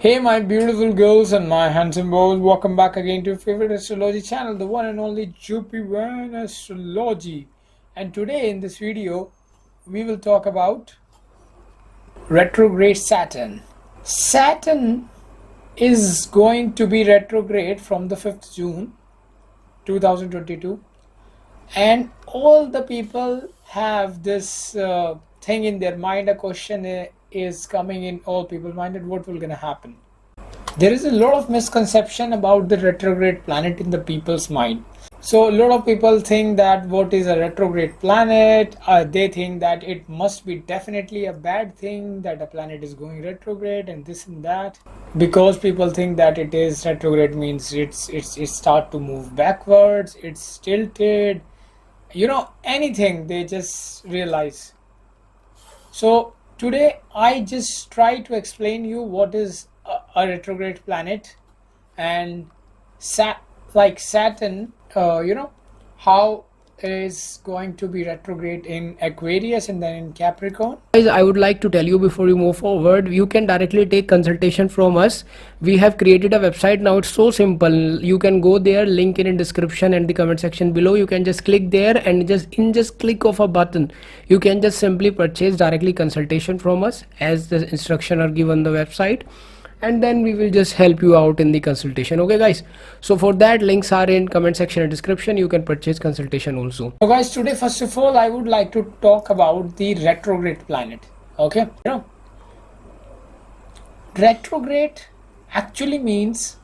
Hey my beautiful girls and my handsome boys, welcome back again to your favorite astrology channel, the one and only Jupiter Astrology. And today in this video, we will talk about retrograde Saturn. Saturn is going to be retrograde from the 5th June 2022, and all the people have this thing in their mind. A question is coming in all people's mind that what will gonna happen. There is a lot of misconception about the retrograde planet in the people's mind. So a lot of people think that what is a retrograde planet, they think that it must be definitely a bad thing that a planet is going retrograde and this and that, because people think that it is retrograde means it start to move backwards, it's tilted, anything they just realize. So today I just try to explain you what is a retrograde planet, and Saturn, how is going to be retrograde in Aquarius and then in Capricorn. Guys, I would like to tell you before you move forward, you can directly take consultation from us. We have created a website now. It's so simple. You can go there, link in description and the comment section below. You can just click there and just click of a button, you can just simply purchase directly consultation from us as the instruction are given on the website, and then we will just help you out in the consultation. Okay guys, so for that, links are in comment section and description. You can purchase consultation also. So guys, today first of all I would like to talk about the retrograde planet. Okay, retrograde actually means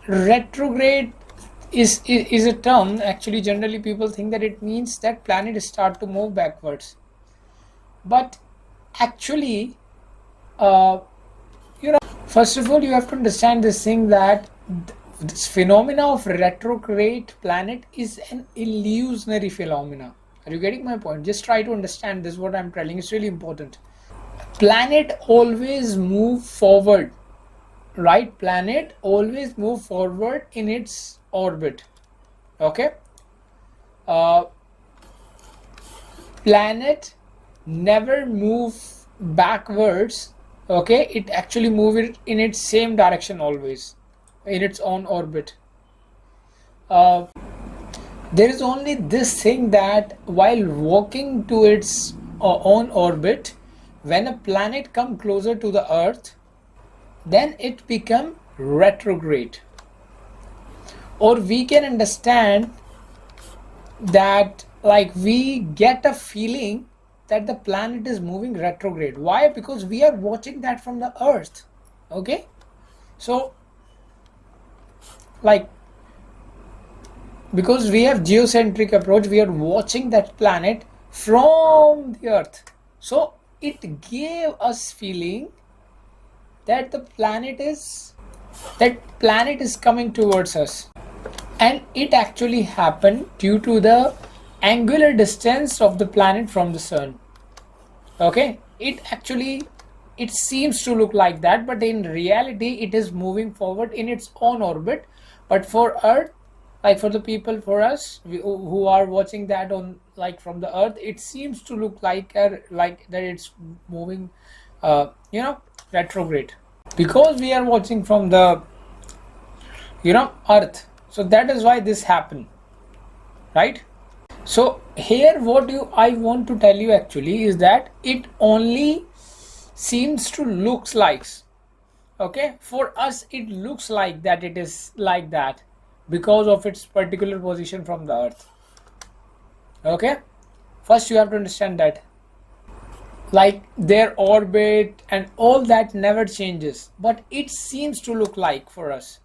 retrograde is a term. Actually generally people think that it means that planet start to move backwards, but actually first of all you have to understand this thing that this phenomena of retrograde planet is an illusionary phenomena. Are you getting my point? Just try to understand this, what I'm telling. It's really important. Planet always move forward, right? Planet always move forward in its orbit. Okay, planet never move backwards. Okay, it actually move it in its same direction, always in its own orbit. There is only this thing that while walking to its own orbit, when a planet come closer to the earth, then it become retrograde. Or we can understand that like we get a feeling that the planet is moving retrograde. Why? Because we are watching that from the earth. Okay, so because we have geocentric approach, we are watching that planet from the earth, so it gave us feeling that the planet is coming towards us, and it actually happened due to the angular distance of the planet from the sun. Okay, it seems to look like that, but in reality it is moving forward in its own orbit. But for earth, like for the people, for us who are watching that on from the earth, it seems to look like that it's moving retrograde, because we are watching from the earth. So that is why this happened, right? So here what I want to tell you actually is that it only seems to looks like, okay, for us it looks like that it is like that because of its particular position from the earth. Okay, first you have to understand that their orbit and all that never changes, but it seems to look like for us.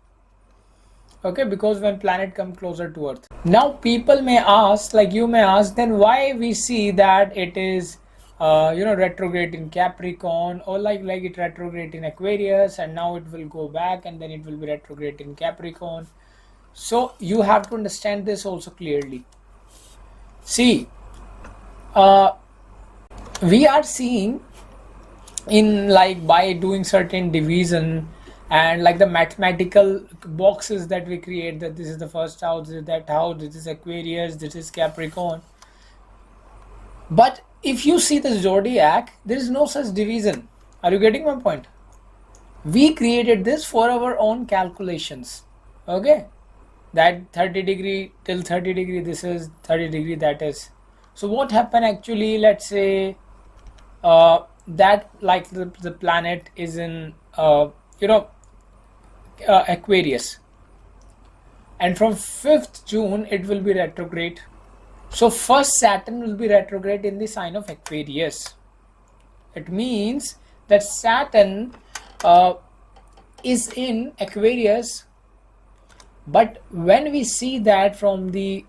Okay, because when planet come closer to earth, now people may ask, you may ask, then why we see that it is retrograde in Capricorn, or like it retrograde in Aquarius, and now it will go back and then it will be retrograde in Capricorn. So you have to understand this also clearly. See, we are seeing in by doing certain division and the mathematical boxes that we create, that this is the first house, this is that house, this is Aquarius, this is Capricorn. But if you see the zodiac, there is no such division. Are you getting my point? We created this for our own calculations. Okay, that 30 degree till 30 degree, this is 30 degree, that is. So what happened actually, let's say that like the planet is in Aquarius, and from 5th June it will be retrograde. So first Saturn will be retrograde in the sign of Aquarius. It means that Saturn is in Aquarius, but when we see that from the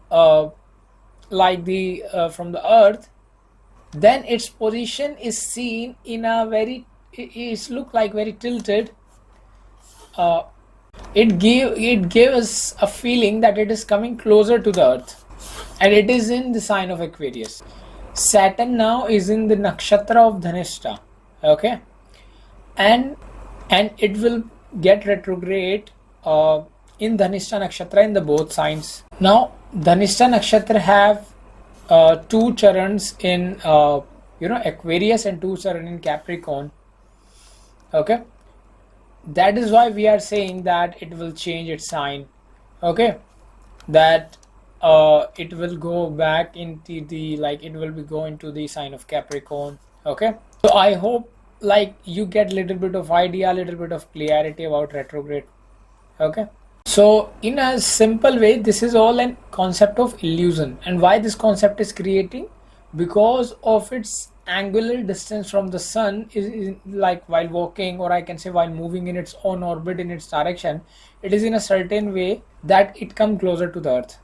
from the Earth, then its position is seen in a very, it look like very tilted. It gave us a feeling that it is coming closer to the Earth, and it is in the sign of Aquarius. Saturn now is in the nakshatra of Dhanishta, okay, and it will get retrograde in Dhanishta nakshatra in the both signs. Now Dhanishta nakshatra have two charans in Aquarius and two charan in Capricorn, okay. That is why we are saying that it will change its sign, okay, that it will go back into the, like, it will be going to the sign of Capricorn, okay. So I hope like you get little bit of idea, little bit of clarity about retrograde, okay. So in a simple way, this is all a concept of illusion. And why this concept is creating? Because of its angular distance from the sun is like while walking, or I can say while moving in its own orbit in its direction, it is in a certain way that it comes closer to the Earth,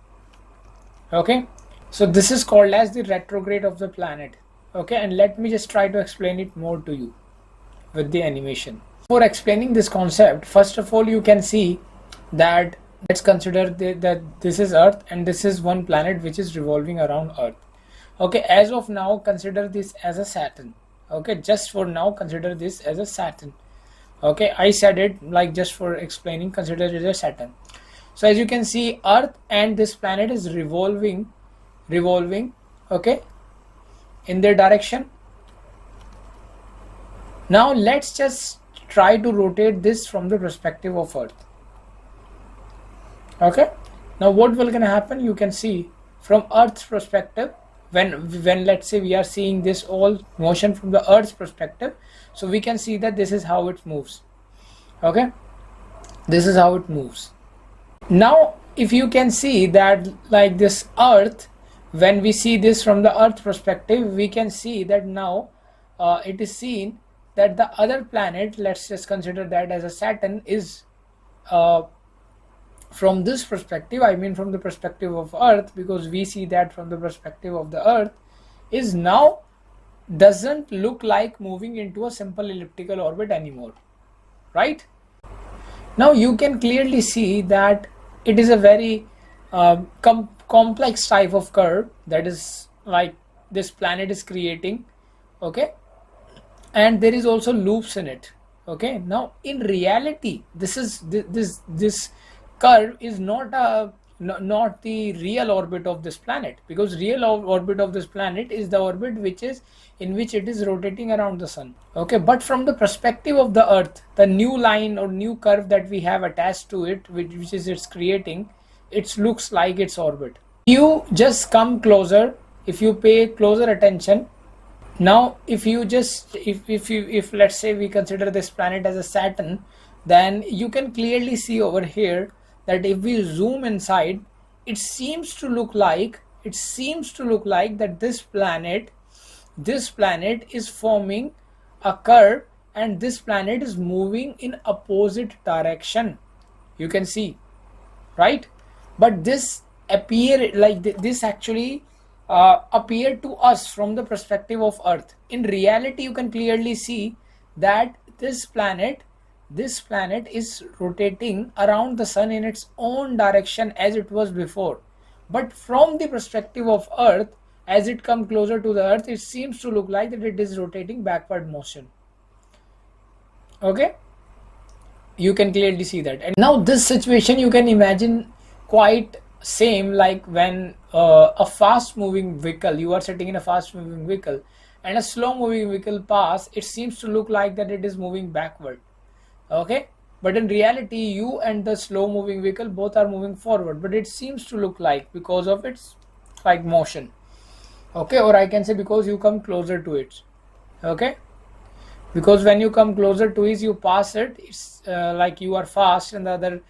okay. So this is called as the retrograde of the planet, okay. And let me just try to explain it more to you with the animation. For explaining this concept, first of all, you can see that let's consider that this is Earth and this is one planet which is revolving around Earth, okay. As of now, consider this as a Saturn, okay. Just for now, consider this as a Saturn, okay. I said it like just for explaining, consider it as a Saturn. So as you can see, Earth and this planet is revolving, okay, in their direction. Now let's just try to rotate this from the perspective of Earth, okay. Now what will gonna happen? You can see from Earth's perspective, when let's say we are seeing this all motion from the Earth's perspective, so we can see that this is how it moves, okay. This is how it moves. Now if you can see that like this Earth, when we see this from the Earth perspective, we can see that now it is seen that the other planet, let's just consider that as a Saturn, is from this perspective, I mean from the perspective of Earth, because we see that from the perspective of the Earth, is now doesn't look like moving into a simple elliptical orbit anymore, right? Now you can clearly see that it is a very complex type of curve that is like this planet is creating, okay, and there is also loops in it, okay. Now in reality, this curve is not the real orbit of this planet, because real orbit of this planet is the orbit which is in which it is rotating around the sun, okay. But from the perspective of the Earth, the new line or new curve that we have attached to it, which is it's creating, it looks like its orbit. You just come closer, if you pay closer attention. Now if you just if let's say we consider this planet as a Saturn, then you can clearly see over here that if we zoom inside, it seems to look like that this planet is forming a curve, and this planet is moving in opposite direction, you can see, right? But this appear like this actually appeared to us from the perspective of Earth. In reality, you can clearly see that this planet is rotating around the sun in its own direction as it was before. But from the perspective of Earth, as it comes closer to the Earth, it seems to look like that it is rotating backward motion, okay. You can clearly see that. And now this situation you can imagine quite same like when a fast moving vehicle, you are sitting in a fast moving vehicle and a slow moving vehicle pass, it seems to look like that it is moving backward. Okay, but in reality you and the slow moving vehicle both are moving forward, but it seems to look like because of its like motion. Okay, or I can say because you come closer to it. Okay, because when you come closer to it, you pass it, it's like you are fast and the other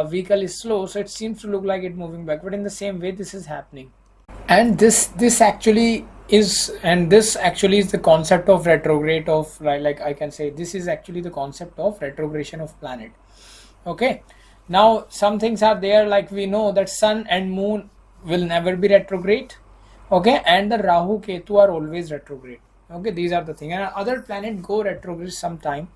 vehicle is slow, so it seems to look like it moving back, but in the same way this is happening. And this actually is, and this actually is the concept of retrograde of, like I can say this is actually the concept of retrogression of planet. Okay, now some things are there, like we know that sun and moon will never be retrograde. Okay, and the Rahu Ketu are always retrograde. Okay, these are the thing, and other planet go retrograde sometime.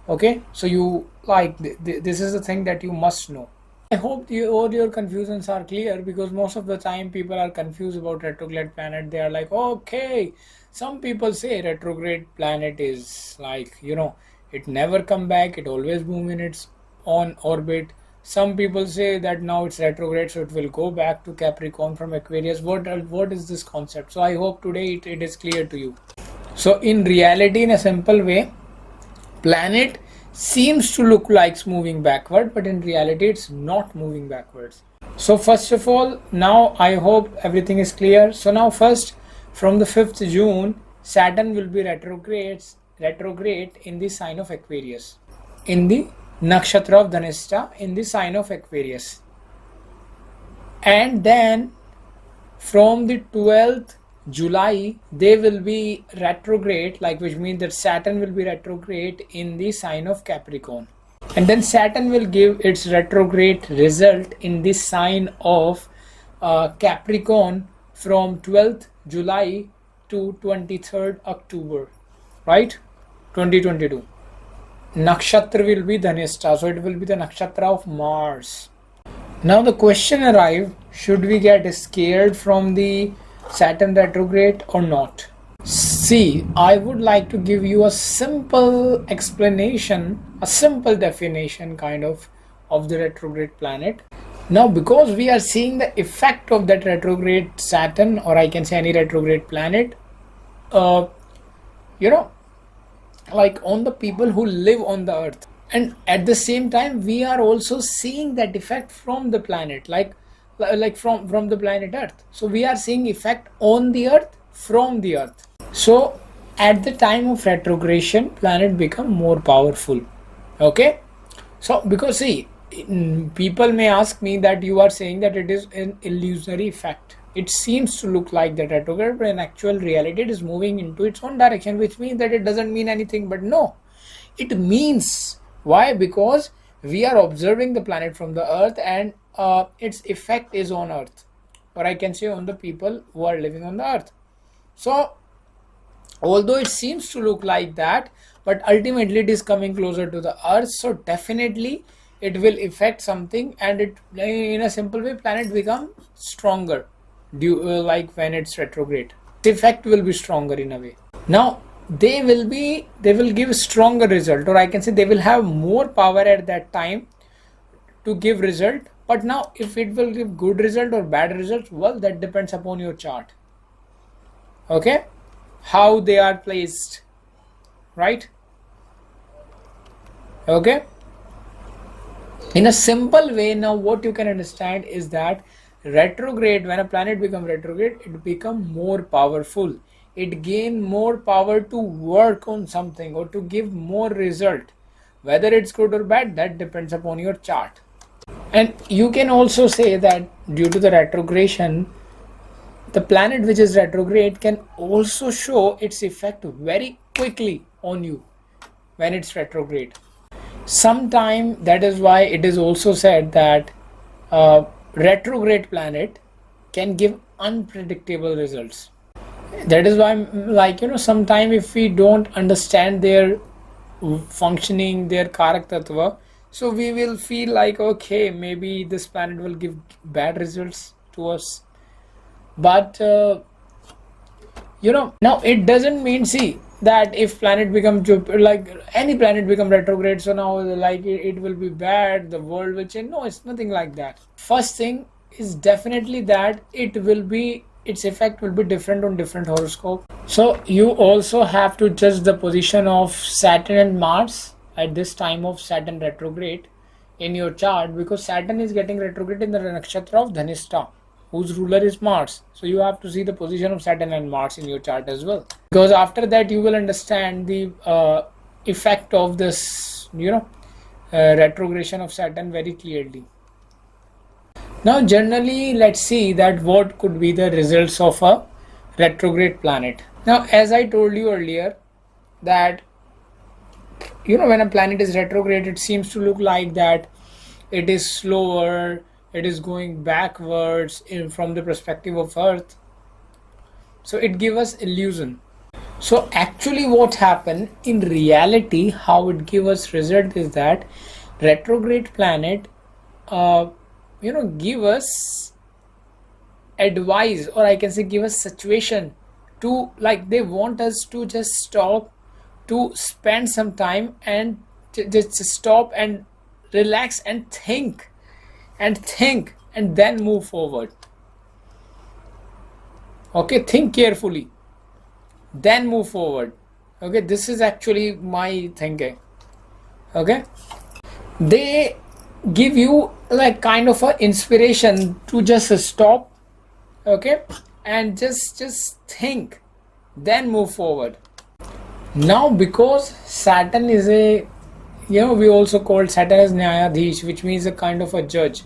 Okay, so you like this is the thing that you must know. I hope all your confusions are clear, because most of the time people are confused about retrograde planet. They are like, okay, some people say retrograde planet is like, it never come back, it always move in its own orbit. Some people say that now it's retrograde, so it will go back to Capricorn from Aquarius. What is this concept? So I hope today it is clear to you. So in reality, in a simple way, planet seems to look like it's moving backward, but in reality it's not moving backwards. So first of all, now I hope everything is clear. So now first, from the 5th June, Saturn will be retrograde in the sign of Aquarius, in the nakshatra of Dhanishta, in the sign of Aquarius. And then from the 12th July, they will be retrograde, like, which means that Saturn will be retrograde in the sign of Capricorn. And then Saturn will give its retrograde result in the sign of Capricorn from 12th July to 23rd October, right? 2022. Nakshatra will be Dhanishta, so it will be the nakshatra of Mars. Now the question arrives, should we get scared from the Saturn retrograde or not? See, I would like to give you a simple explanation, a simple definition kind of the retrograde planet. Now, because we are seeing the effect of that retrograde Saturn, or I can say any retrograde planet, like on the people who live on the earth, and at the same time we are also seeing that effect from the planet, like from the planet earth. So we are seeing effect on the earth from the earth. So at the time of retrogression, planet become more powerful. Okay, so because see, people may ask me that you are saying that it is an illusory effect, it seems to look like that retrograde, but in actual reality it is moving into its own direction, which means that it doesn't mean anything. But no, it means. Why? Because we are observing the planet from the earth, and its effect is on earth, or I can say on the people who are living on the earth. So although it seems to look like that, but ultimately it is coming closer to the earth, so definitely it will affect something, and it, in a simple way, planet become stronger like when it's retrograde, the effect will be stronger in a way. Now they will give stronger result, or I can say they will have more power at that time to give result. But now if it will give good result or bad results, well, that depends upon your chart. Okay, how they are placed, right? Okay, in a simple way, now what you can understand is that retrograde, when a planet becomes retrograde, it becomes more powerful, it gain more power to work on something or to give more result. Whether it's good or bad, that depends upon your chart. And you can also say that due to the retrogression, the planet which is retrograde can also show its effect very quickly on you when it's retrograde. Sometime, that is why it is also said that retrograde planet can give unpredictable results. That is why, like, sometime if we don't understand their functioning, their karak tattva, so we will feel like, okay, maybe this planet will give bad results to us. But now it doesn't mean, see, that if planet become Jupiter, like any planet become retrograde, so now like it will be bad, the world will change. No, it's nothing like that. First thing, is definitely that its effect will be different on different horoscope. So you also have to judge the position of Saturn and Mars at this time of Saturn retrograde in your chart, because Saturn is getting retrograde in the nakshatra of Dhanishta, whose ruler is Mars. So you have to see the position of Saturn and Mars in your chart as well, because after that you will understand the effect of this, retrogression of Saturn very clearly. Now, generally, let's see that what could be the results of a retrograde planet. Now, as I told you earlier, that when a planet is retrograde, it seems to look like that it is slower, it is going backwards from the perspective of Earth. So it gives us illusion. So actually, what happened in reality, how it gives us result is that retrograde planet, give us advice, or I can say give us situation to, like, they want us to just stop, to spend some time and just stop and relax and think and then move forward. Okay, think carefully, then move forward. Okay, this is actually my thinking. Okay, they give you like kind of a inspiration to just stop, okay, and just think, then move forward. Now, because Saturn is a, we also call Saturn as Nyayadhish, which means a kind of a judge.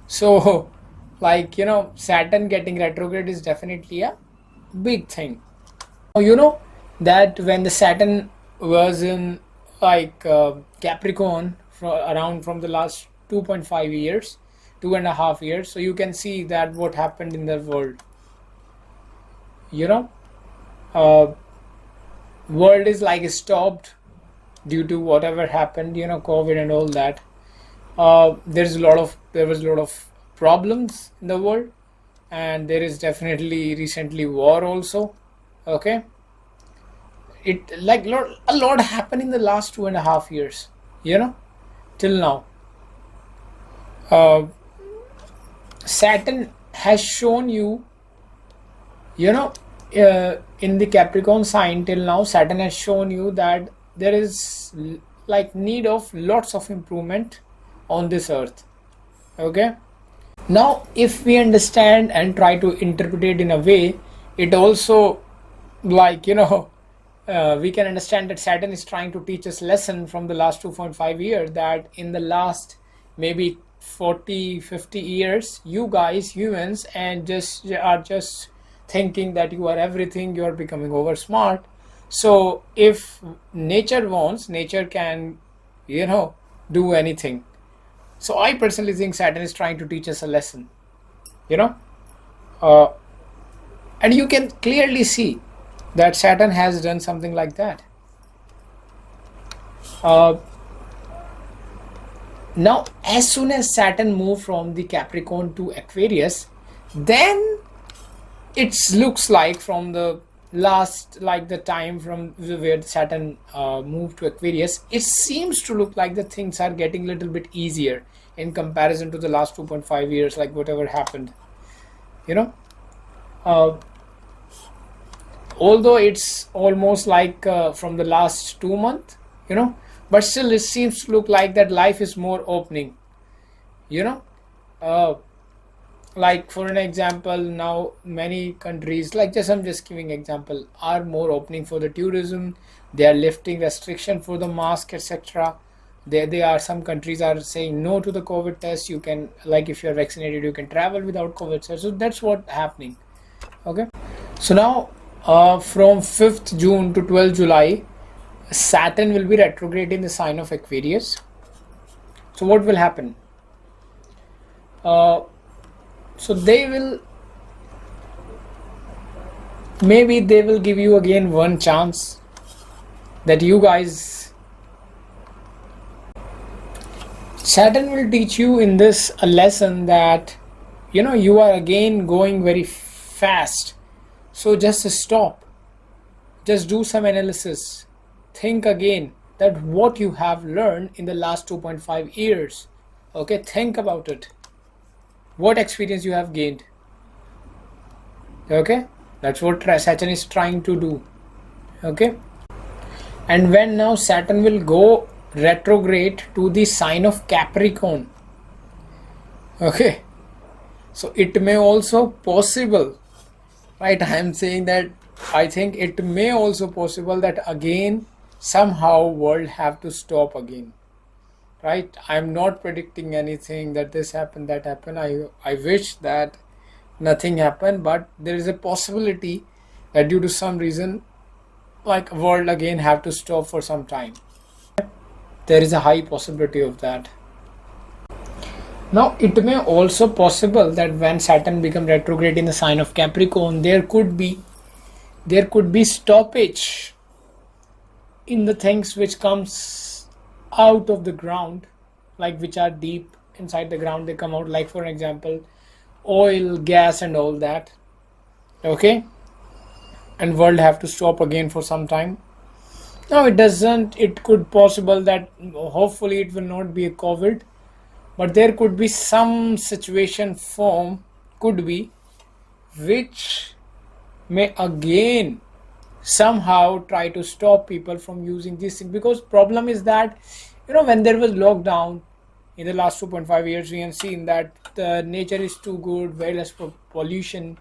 So like, Saturn getting retrograde is definitely a big thing. That when the Saturn was in like Capricorn from the last 2.5 years, 2.5 years, so you can see that what happened in the world. World is like stopped due to whatever happened, COVID and all that. There was a lot of problems in the world, and there is definitely recently war also. Okay, it like a lot happened in the last 2.5 years, till now. Saturn has shown you, in the Capricorn sign till now, Saturn has shown you that there is like need of lots of improvement on this earth. Okay, now if we understand and try to interpret it in a way, it also like, we can understand that Saturn is trying to teach us lesson from the last 2.5 years, that in the last maybe 40-50 years, you guys humans and just thinking that you are everything, you are becoming over smart. So if nature wants, nature can, do anything. So I personally think Saturn is trying to teach us a lesson, and you can clearly see that Saturn has done something like that. Now, as soon as Saturn moved from the Capricorn to Aquarius, then it looks like from the last, like the time from where Saturn moved to Aquarius, it seems to look like the things are getting a little bit easier in comparison to the last 2.5 years, like whatever happened, although it's almost like from the last 2 months, but still it seems to look like that life is more opening, like for an example, now many countries, like I'm just giving example, are more opening for the tourism. They are lifting restriction for the mask, etc. They are, some countries are saying no to the COVID test. You can, like, if you're vaccinated, you can travel without COVID test. So that's what happening. Okay, so now from 5th June to 12th July, Saturn will be retrograde in the sign of Aquarius. So what will happen? So maybe they will give you again one chance, that you guys, Saturn will teach you in this a lesson that, you are again going very fast. So just stop, just do some analysis, think again that what you have learned in the last 2.5 years. Okay, think about it. what experience you have gained. Okay, that's what Saturn is trying to do. Okay, and when now Saturn will go retrograde to the sign of Capricorn. Okay, so it may also possible, right? I am saying that I think it may also possible that again somehow world have to stop again, right? I'm not predicting anything that this happened, that happened. I wish that nothing happened, but there is a possibility that due to some reason, like world again have to stop for some time. There is a high possibility of that. Now it may also possible that when Saturn become retrograde in the sign of Capricorn, there could be stoppage in the things which comes out of the ground, like which are deep inside the ground. They come out, like for example oil, gas and all that. Okay, and world have to stop again for some time. Now it could possible that hopefully it will not be a COVID, but there could be some situation form, could be, which may again somehow try to stop people from using this thing. Because problem is that, when there was lockdown in the last 2.5 years, we have seen that the nature is too good, very less pollution,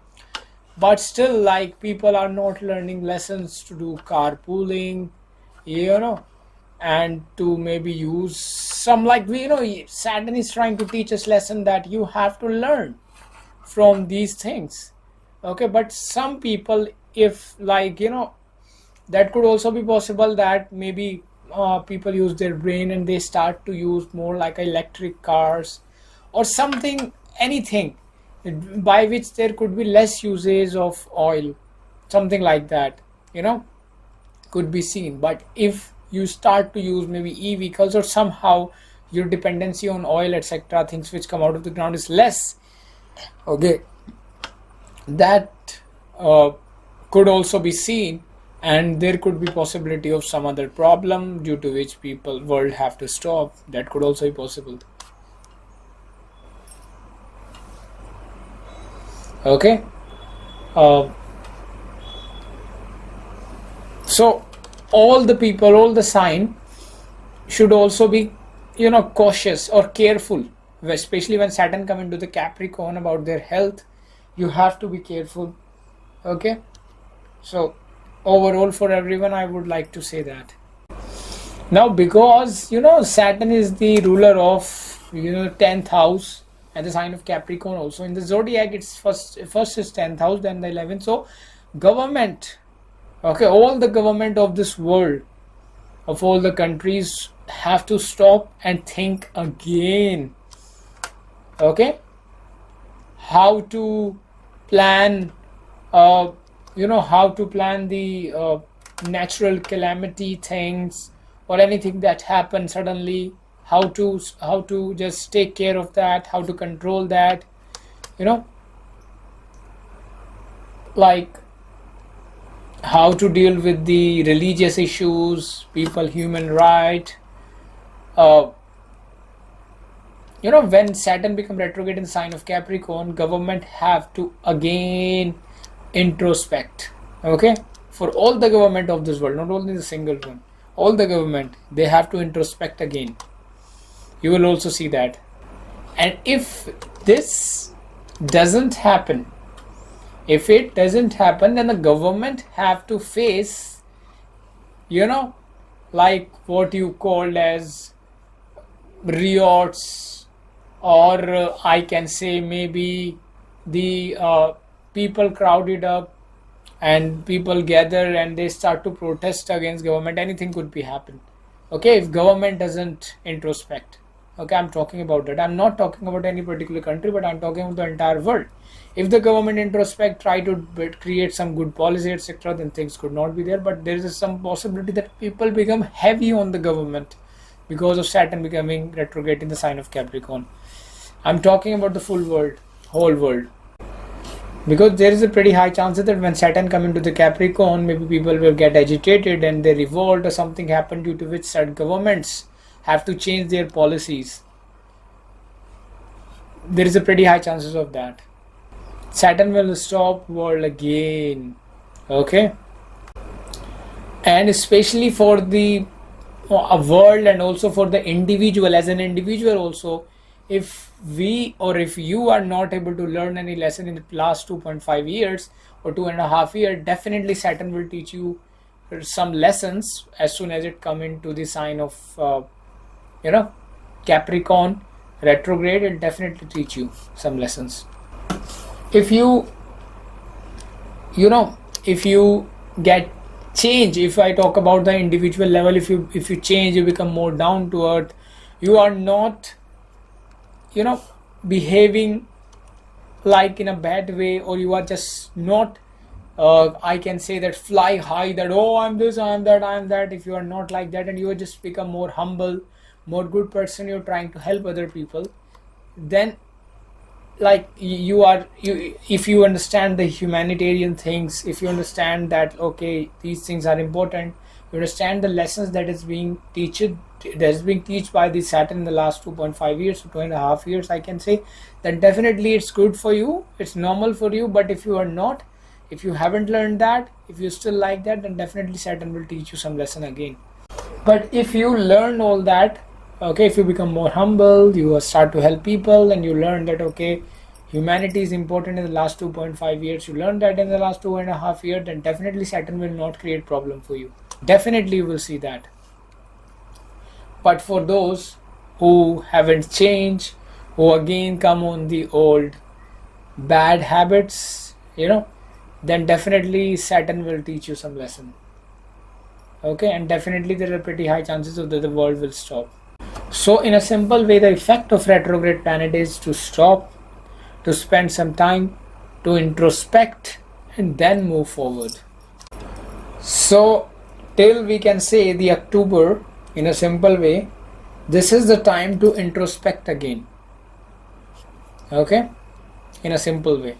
but still like people are not learning lessons to do carpooling, and to maybe use some, like Saturn is trying to teach us lesson that you have to learn from these things. Okay, but some people, if that could also be possible that maybe people use their brain and they start to use more like electric cars or something, anything by which there could be less usage of oil, something like that, could be seen. But if you start to use maybe e-vehicles, or somehow your dependency on oil, etc., things which come out of the ground is less, okay, that could also be seen, and there could be possibility of some other problem due to which world have to stop. That could also be possible. Okay, so all the people, all the sign should also be cautious or careful, especially when Saturn come into the Capricorn, about their health. You have to be careful. Okay, so overall for everyone I would like to say that. Now because Saturn is the ruler of 10th house and the sign of Capricorn, also in the zodiac it's first is 10th house, then the 11th. So government, okay, all the government of this world, of all the countries, have to stop and think again. Okay, how to plan how to plan the natural calamity things, or anything that happens suddenly, how to just take care of that, how to control that, like how to deal with the religious issues, people, human right. When Saturn become retrograde in the sign of Capricorn, government have to again introspect. Okay, for all the government of this world, not only the single one, all the government, they have to introspect again. You will also see that. And if this doesn't happen, then the government have to face like what you called as riots, or I can say maybe the people crowded up and people gather and they start to protest against government. Anything could be happen. Okay, if government doesn't introspect. Okay, I'm talking about that. I'm not talking about any particular country, but I'm talking about the entire world. If the government introspect, try to create some good policy, etc., then things could not be there. But there is some possibility that people become heavy on the government because of Saturn becoming retrograde in the sign of Capricorn. I'm talking about the full world, whole world. Because there is a pretty high chance that when Saturn come into the Capricorn, maybe people will get agitated and they revolt, or something happen due to which certain governments have to change their policies. there is a pretty high chances of that. Saturn will stop world again. Okay, and especially for the world, and also for the individual, as an individual also, if we or if you are not able to learn any lesson in the last 2.5 years or 2.5 years, definitely Saturn will teach you some lessons as soon as it come into the sign of Capricorn retrograde. It'll definitely teach you some lessons. If you if you get change, if I talk about the individual level, if you change, you become more down to earth, you are not behaving like in a bad way, or you are just not I can say that fly high, that oh, I'm this, I'm that, I'm that. If you are not like that, and you just become more humble, more good person, you're trying to help other people, then like if you understand the humanitarian things, if you understand that okay, these things are important, you understand the lessons that is being teach by the Saturn in the last 2.5 years to 2.5 years, I can say that definitely it's good for you, it's normal for you. But if you are not, if you haven't learned that, if you still like that, then definitely Saturn will teach you some lesson again. But if you learn all that, okay, if you become more humble, you start to help people, and you learn that okay, humanity is important in the last 2.5 years, you learn that in the last 2.5 years, then definitely Saturn will not create problem for you. Definitely you will see that. But for those who haven't changed, who again come on the old bad habits, then definitely Saturn will teach you some lesson. Okay, and definitely there are pretty high chances of that the world will stop. So in a simple way, the effect of retrograde planet is to stop, to spend some time, to introspect, and then move forward. So till we can say the October, in a simple way, this is the time to introspect again. Okay, in a simple way.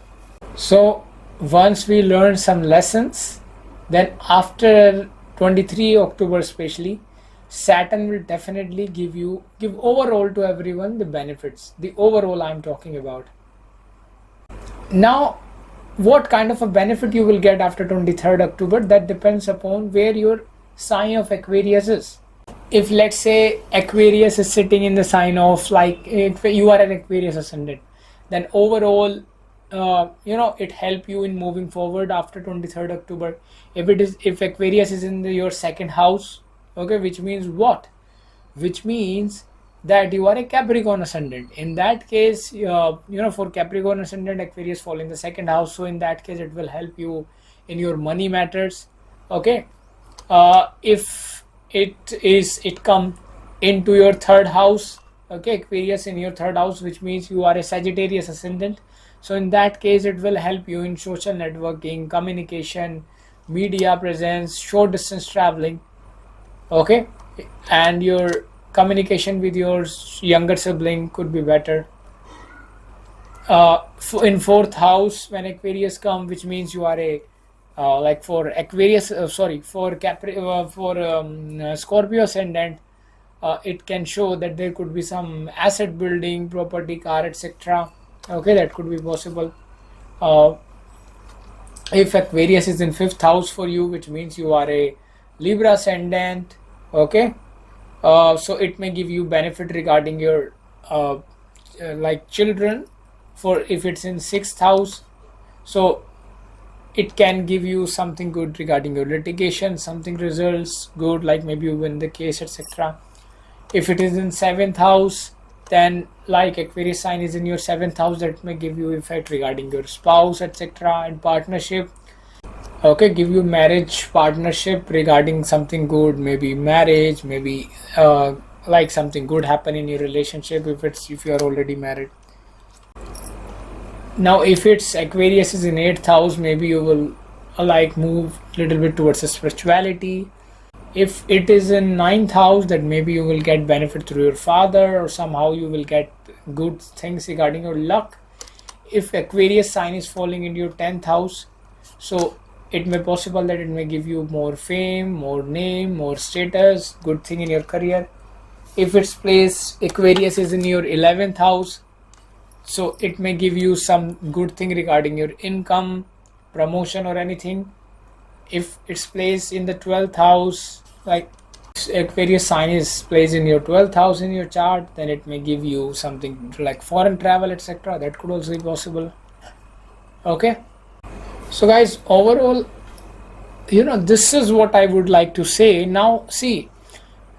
So once we learn some lessons, then after 23 October especially, Saturn will definitely give overall to everyone the benefits. The overall I'm talking about. Now, what kind of a benefit you will get after 23rd October, that depends upon where your sign of Aquarius is. If let's say Aquarius is sitting in the sign of, like if you are an Aquarius ascendant, then overall it help you in moving forward after 23rd October. If Aquarius is in your second house, okay, which means what? Which means that you are a Capricorn ascendant. In that case, for Capricorn ascendant, Aquarius fall in the second house. So in that case, it will help you in your money matters. Okay, if it come into your third house, okay, Aquarius in your third house, which means you are a Sagittarius ascendant. So in that case, it will help you in social networking, communication, media presence, short distance traveling. Okay, and your communication with your younger sibling could be better. In fourth house, when Aquarius come, which means you are a like for Aquarius, for Scorpio ascendant, it can show that there could be some asset building, property, car, etc. Okay, that could be possible. If Aquarius is in fifth house for you, which means you are a Libra ascendant, okay, so it may give you benefit regarding your like children. For if it's in sixth house, so it can give you something good regarding your litigation, something results good, like maybe you win the case, etc. If it is in seventh house, then like Aquarius sign is in your seventh house, that may give you effect regarding your spouse, etc. and partnership. Okay, give you marriage partnership regarding something good, maybe marriage, maybe like something good happen in your relationship if you are already married. Now if it's Aquarius is in 8th house, maybe you will like move a little bit towards the spirituality. If it is in 9th house, then maybe you will get benefit through your father, or somehow you will get good things regarding your luck. If Aquarius sign is falling into your 10th house, so it may possible that it may give you more fame, more name, more status, good thing in your career. If its place Aquarius is in your 11th house, So it may give you some good thing regarding your income, promotion, or anything. If it's placed in the 12th house, like Aquarius sign is placed in your 12th house in your chart, then it may give you something like foreign travel, etc. That could also be possible. Okay, so guys, overall, this is what I would like to say. Now see,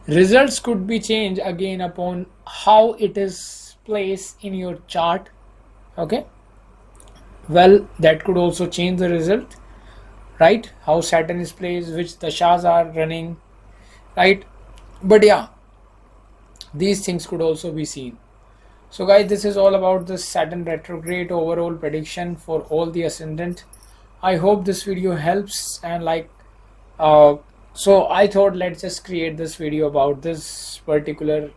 results could be changed again upon how it is placed in your chart. Okay, well, that could also change the result, right? How Saturn is placed, which dashas are running, right? But yeah, these things could also be seen. So guys, this is all about the Saturn retrograde overall prediction for all the ascendant. I hope this video helps, and so I thought let's just create this video about this particular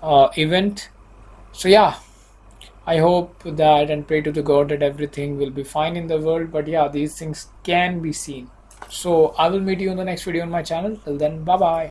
event. So yeah, I hope that and pray to the God that everything will be fine in the world. But yeah, these things can be seen. So I will meet you in the next video on my channel. Till then, bye bye.